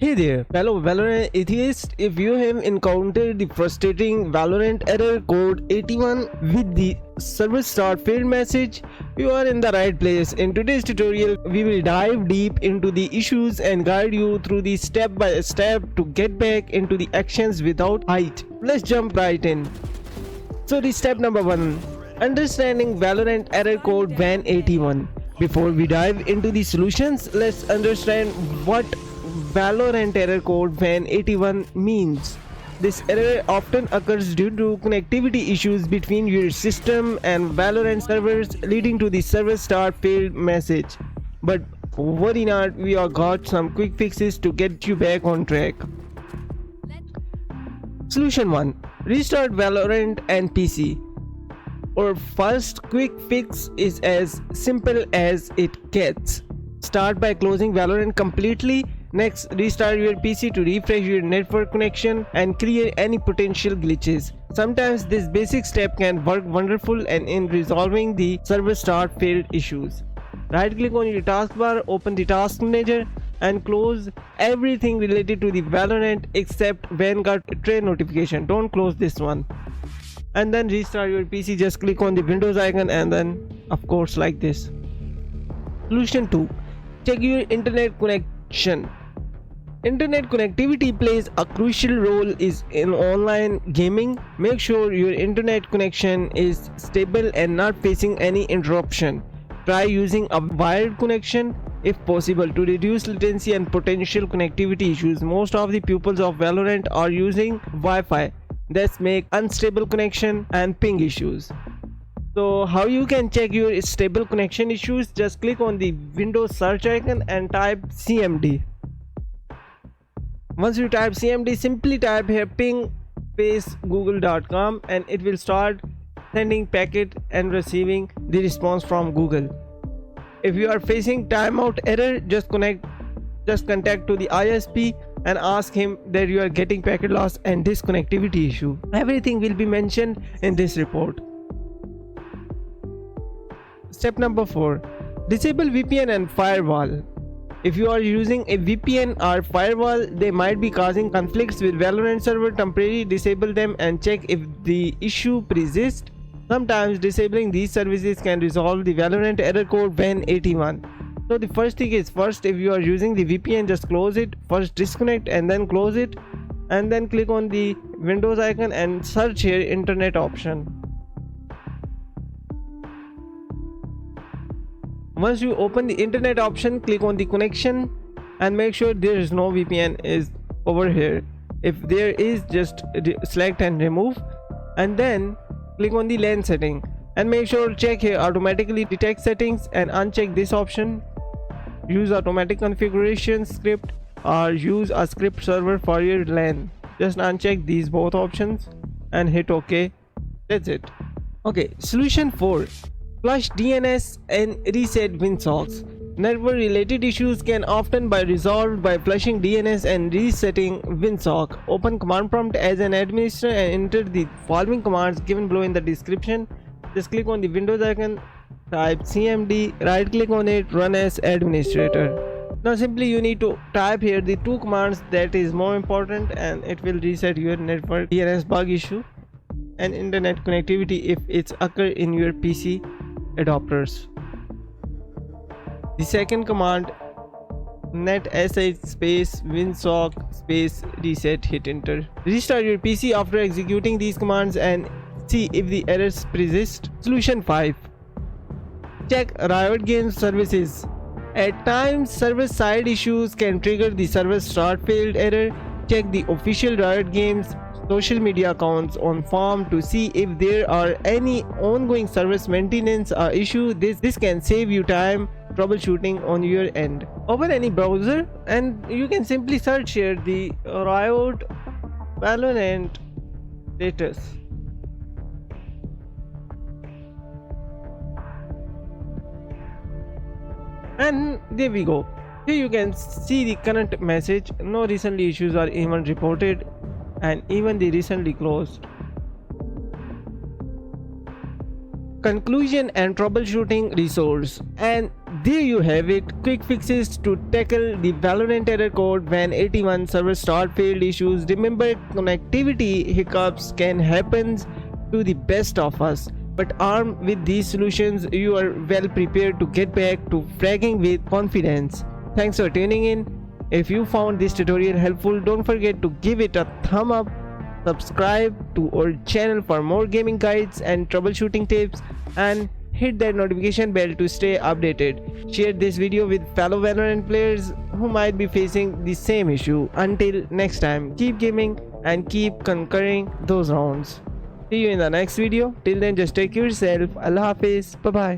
Hey there, fellow Valorant atheists. If you have encountered the frustrating Valorant Error Code 81 with the server start failed message, you are in the right place. In today's tutorial, we will dive deep into the issues and guide you through the step by step to get back into the actions without height. Let's jump right in. So the step number 1, understanding Valorant Error Code WAN 81. Before we dive into the solutions, let's understand what Valorant Error Code WAN 81 means. This error often occurs due to connectivity issues between your system and Valorant servers, leading to the server start failed message. But worry not, we have got some quick fixes to get you back on track. Solution 1. Restart Valorant and PC. Our first quick fix is as simple as it gets. Start by closing Valorant completely. Next, restart your PC to refresh your network connection and clear any potential glitches. Sometimes this basic step can work wonderful and in resolving the server start failed issues. Right click on your taskbar, open the task manager and close everything related to the Valorant except Vanguard train notification. Don't close this one. And then restart your PC. Just click on the Windows icon and then of course like this. Solution 2. Check your internet connection. Internet connectivity plays a crucial role in online gaming. Make sure your internet connection is stable and not facing any interruption. Try using a wired connection if possible to reduce latency and potential connectivity issues. Most of the pupils of Valorant are using Wi-Fi. That make unstable connection and ping issues. So how you can check your stable connection issues? Just click on the Windows search icon and type CMD. Once you type CMD, simply type here ping space google.com and it will start sending packet and receiving the response from Google. If you are facing timeout error, just contact to the ISP and ask him that you are getting packet loss and disconnectivity issue. Everything will be mentioned in this report. Step number 4. Disable VPN and firewall. If you are using a VPN or firewall, they might be causing conflicts with Valorant server. Temporarily disable them and check if the issue persists. Sometimes disabling these services can resolve the Valorant Error Code WAN 81. So the first thing is, if you are using the VPN, just close it. First disconnect and then close it, and then click on the Windows icon and search here internet option. Once you open the internet option, click on the connection and make sure there is no VPN is over here. If there is, just select and remove, and then click on the LAN setting and make sure check here automatically detect settings and uncheck this option. Use automatic configuration script or use a script server for your LAN. Just uncheck these both options and hit OK. That's it. Okay, solution 4. Flush DNS and reset Winsocks. Network related issues can often be resolved by flushing DNS and resetting Winsock. Open command prompt as an administrator and enter the following commands given below in the description. Just click on the Windows icon, type CMD, right click on it, run as administrator. Now simply you need to type here the two commands that is more important and it will reset your network DNS bug issue and internet connectivity if it's occur in your PC adapters. The second command, net sh space winsock space reset, hit enter. Restart your PC after executing these commands and see if the errors persist. Solution 5. Check Riot Games services. At times, server side issues can trigger the server start failed error. Check the official Riot Games social media accounts on form to see if there are any ongoing service maintenance or issue. This can save you time troubleshooting on your end. Open any browser and you can simply search here the Riot Valorant status. And there we go. Here you can see the current message. No recent issues are even reported and even the recently closed. Conclusion and troubleshooting resource. And there you have it, quick fixes to tackle the Valorant error code when 81 server start failed issues. Remember, connectivity hiccups can happen to the best of us, but armed with these solutions, you are well prepared to get back to fragging with confidence. Thanks for tuning in. If you found this tutorial helpful, don't forget to give it a thumb up, subscribe to our channel for more gaming guides and troubleshooting tips, and hit that notification bell to stay updated. Share this video with fellow Valorant players who might be facing the same issue. Until next time, keep gaming and keep conquering those rounds. See you in the next video. Till then, just take care of yourself. Allah Hafiz. Bye bye.